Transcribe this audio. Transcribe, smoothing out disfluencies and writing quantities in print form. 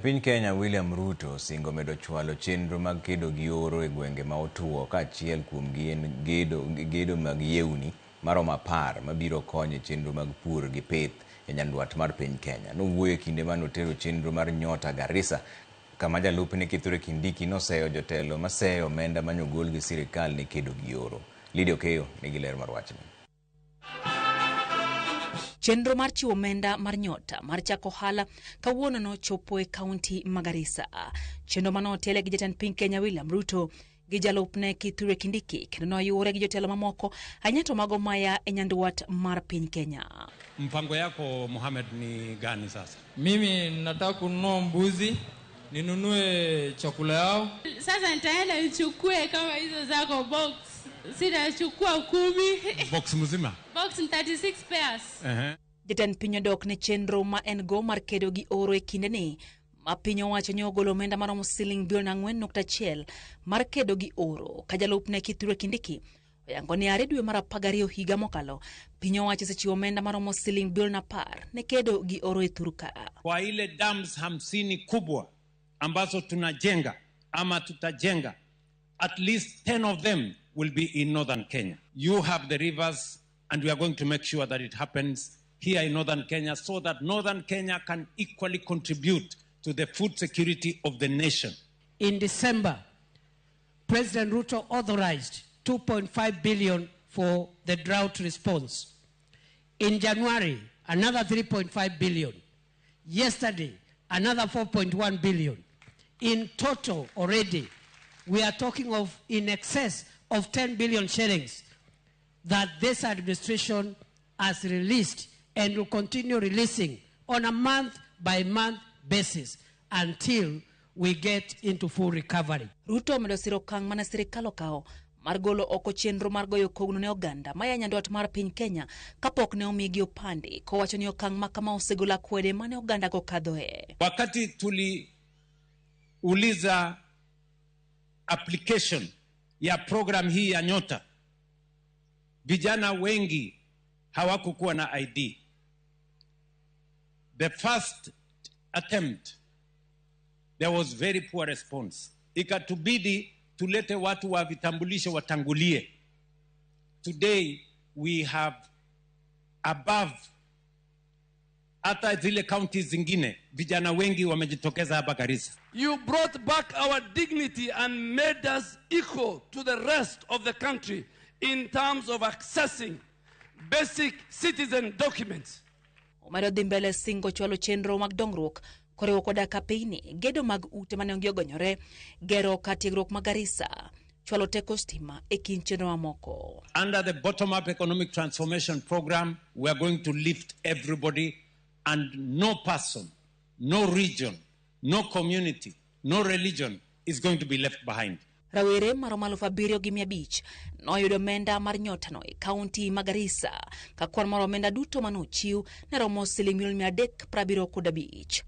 Piny Kenya William Ruto singo medo chwalo chenro mag kedo gi oro e gwenge ma otuo ka achiel kuomgi en gedo mag yewni maromo 10 mabiro konyo chenro mag pur gi pith e Nyandwat mar piny Kenya. Nowuoyo kinde mane otero chenro mar Nyota Garissa kama jalupne Kithure Kindiki noseyo jotelo maseyo omenda manyogol gi sirkal ne kedo gi oro. Lidio Keyo nigi ler mar wachni. Chenro mar chiwo omenda mar Nyota mar chako ohala kawuono no chopo e kaunti ma Garissa. Chenro mano otele gi jatend piny Kenya William Ruto gi jalupne Kithure Kindiki kendo noyure gi jotelo mamoko anyato mago maya e Nyandwat mar piny Kenya. Mpango yako Mohamed ni gani sasa? Mimi nataka kununua mbuzi, ninunue chakula yao. Sasa nitaenda nichukue kama hizo zako box. Sitachukua 10. Box mzima? Box 36 pairs. Jatend piny odok ne chenro ma en go mar kedo gi oro e kinde ni ma piny owacho ni ogolo omenda maromo siling bilion 4.1 mar kedo gi oro ka jalupne Kithure Kindiki oyango ni are dwe mar 12 higa mokalo piny owacho sechiwo omenda maromo siling bilion 10 ne kedo gi oro e Thurka. Kwa ile dams 50 kubwa ambazo tunajenga ama tutajenga, at least 10 of them will be in northern Kenya. You have the rivers and we are going to make sure that it happens here in northern Kenya so that northern Kenya can equally contribute to the food security of the nation. In December, President Ruto authorized 2.5 billion for the drought response. In January, another 3.5 billion. Yesterday, another 4.1 billion. In total already, we are talking of in excess of 10 billion shillings that this administration has released and will continue releasing on a month-by-month basis until we get into full recovery. Ruto medo siro kang mana sirkal okao mar golo oko chenro mar goyo kogno ne oganda maya Nyandwat mar piny Kenya kapok ne omigi opande kowacho ni okang makama osegola kwede mane oganda go kadhoe. Wakati tuliuliza application ya program hii ya Nyota, vijana wengi hawakukuwa na ID. The first attempt, there was very poor response. Ikatubidi tulete watu wa vitambulisho watangulie. Today we have above hata zile counties zingine vijana wengi wamejitokeza hapa Garissa. You brought back our dignity and made us equal to the rest of the country in terms of accessing basic citizen documents. Omaro dhimbele singo chwalo chenro mag dongruok koriwo koda kapeini gedo mag ute mane onge ogonyore gero katiegruok mag Garissa chwalo teko stima e kind chenro mamoko. Under the bottom-up economic transformation program, we are going to lift everybody and no person, no region, no community, no religion is going to be left behind. Rawere maromo 7,500 noyudo omenda mar Nyota no e kaunti ma Garissa ka kwan mar omenda duto manochiw ne romo siling milion 375.